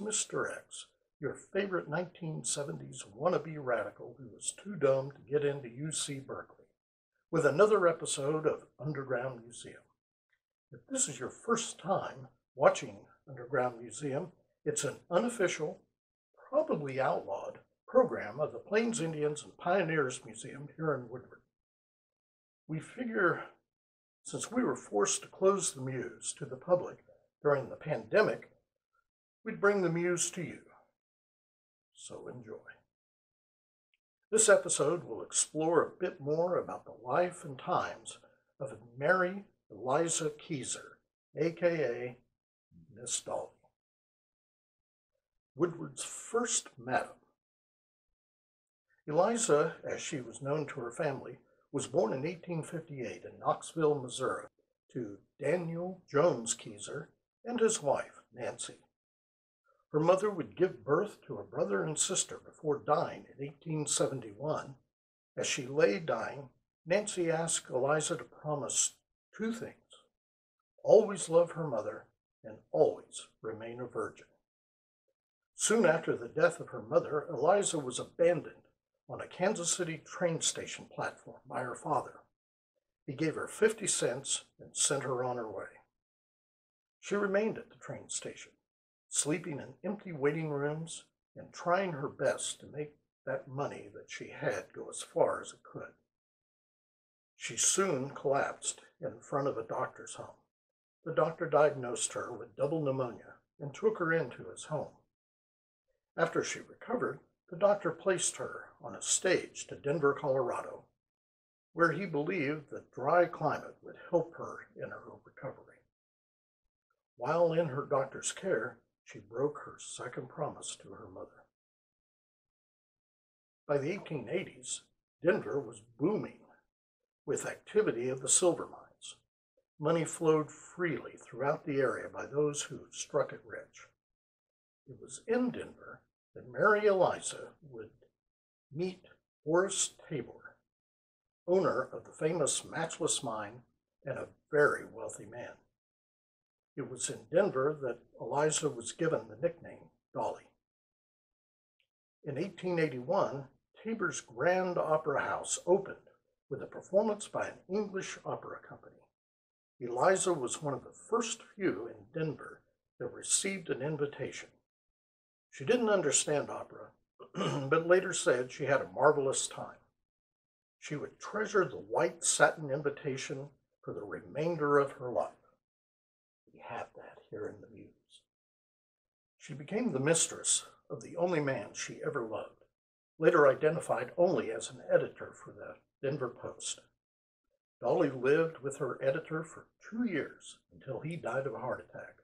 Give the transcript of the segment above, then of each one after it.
Mr. X, your favorite 1970s wannabe radical who was too dumb to get into UC Berkeley, with another episode of Underground Museum. If this is your first time watching Underground Museum, it's an unofficial, probably outlawed, program of the Plains Indians and Pioneers Museum here in Woodward. We figure since we were forced to close the Muse to the public during the pandemic, we'd bring the Muse to you. So enjoy. This episode will explore a bit more about the life and times of Mary Eliza Kezer, aka Miss Dolly, Woodward's first madam. Eliza, as she was known to her family, was born in 1858 in Knoxville, Missouri, to Daniel Jones Kezer and his wife, Nancy. Her mother would give birth to a brother and sister before dying in 1871. As she lay dying, Nancy asked Eliza to promise two things: always love her mother and always remain a virgin. Soon after the death of her mother, Eliza was abandoned on a Kansas City train station platform by her father. He gave her 50 cents and sent her on her way. She remained at the train station, sleeping in empty waiting rooms and trying her best to make that money that she had go as far as it could. She soon collapsed in front of a doctor's home. The doctor diagnosed her with double pneumonia and took her into his home. After she recovered, the doctor placed her on a stage to Denver, Colorado, where he believed the dry climate would help her in her recovery. While in her doctor's care, she broke her second promise to her mother. By the 1880s, Denver was booming with activity of the silver mines. Money flowed freely throughout the area by those who struck it rich. It was in Denver that Mary Eliza would meet Horace Tabor, owner of the famous Matchless Mine and a very wealthy man. It was in Denver that Eliza was given the nickname Dolly. In 1881, Tabor's Grand Opera House opened with a performance by an English opera company. Eliza was one of the first few in Denver that received an invitation. She didn't understand opera, but later said she had a marvelous time. She would treasure the white satin invitation for the remainder of her life. We have that here in the Muse. She became the mistress of the only man she ever loved, later identified only as an editor for the Denver Post. Dolly lived with her editor for 2 years until he died of a heart attack.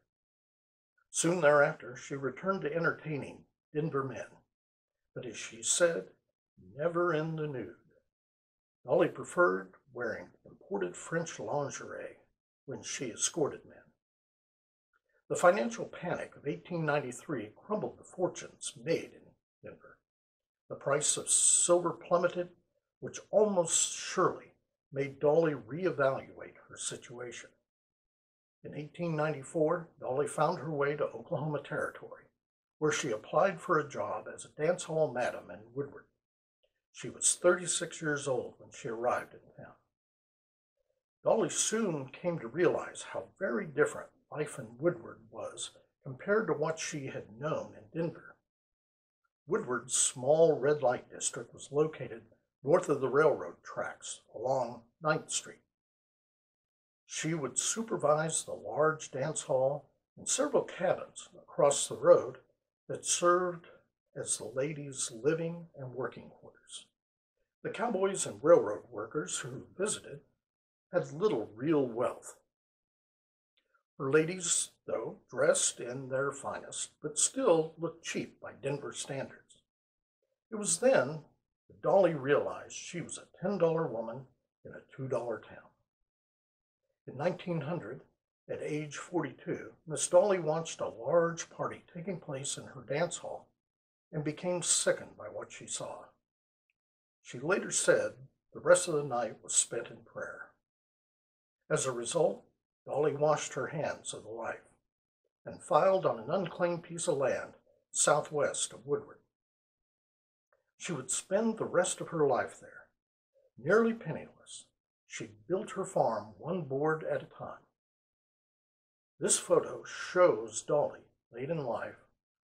Soon thereafter, she returned to entertaining Denver men, but as she said, never in the nude. Dolly preferred wearing imported French lingerie when she escorted men. The financial panic of 1893 crumbled the fortunes made in Denver. The price of silver plummeted, which almost surely made Dolly reevaluate her situation. In 1894, Dolly found her way to Oklahoma Territory, where she applied for a job as a dance hall madam in Woodward. She was 36 years old when she arrived in town. Dolly soon came to realize how very different life in Woodward was compared to what she had known in Denver. Woodward's small red light district was located north of the railroad tracks along 9th Street. She would supervise the large dance hall and several cabins across the road that served as the ladies' living and working quarters. The cowboys and railroad workers who visited had little real wealth. Her ladies, though, dressed in their finest, but still looked cheap by Denver standards. It was then that Dolly realized she was a $10 woman in a $2 town. In 1900, at age 42, Miss Dolly watched a large party taking place in her dance hall and became sickened by what she saw. She later said the rest of the night was spent in prayer. As a result, Dolly washed her hands of the life and filed on an unclaimed piece of land southwest of Woodward. She would spend the rest of her life there. Nearly penniless, she built her farm one board at a time. This photo shows Dolly late in life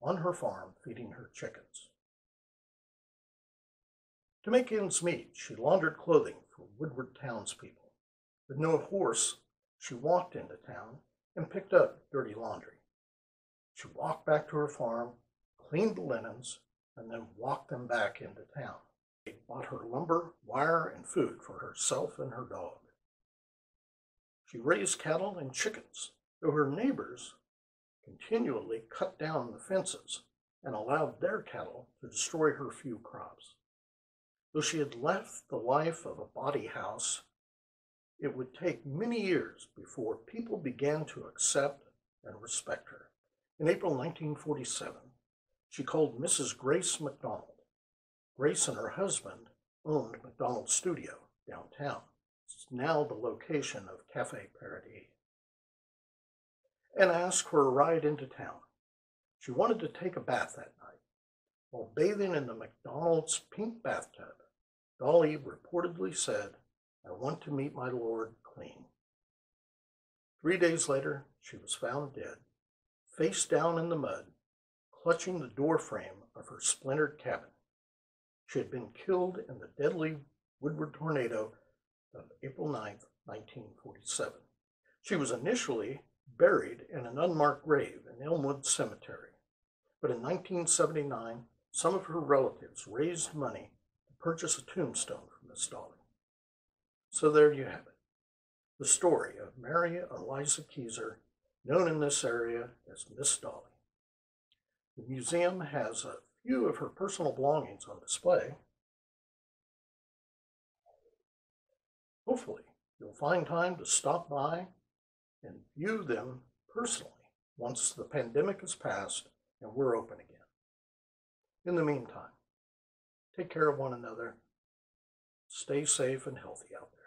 on her farm feeding her chickens. To make ends meet, she laundered clothing for Woodward townspeople. With no horse, she walked into town and picked up dirty laundry. She walked back to her farm, cleaned the linens, and then walked them back into town. She bought her lumber, wire, and food for herself and her dog. She raised cattle and chickens, though her neighbors continually cut down the fences and allowed their cattle to destroy her few crops. Though she had left the life of a bawdy house, it would take many years before people began to accept and respect her. In April 1947, she called Mrs. Grace McDonald. Grace and her husband owned McDonald's Studio downtown. It's now the location of Cafe Paradis. And asked for a ride into town. She wanted to take a bath that night. While bathing in the McDonald's pink bathtub, Dolly reportedly said, "I want to meet my Lord clean." 3 days later, she was found dead, face down in the mud, clutching the door frame of her splintered cabin. She had been killed in the deadly Woodward tornado of April 9, 1947. She was initially buried in an unmarked grave in Elmwood Cemetery, but in 1979, some of her relatives raised money to purchase a tombstone for Miss Dolly. So there you have it, the story of Mary Eliza Kezer, known in this area as Miss Dolly. The museum has a few of her personal belongings on display. Hopefully, you'll find time to stop by and view them personally once the pandemic has passed and we're open again. In the meantime, take care of one another, stay safe and healthy out there.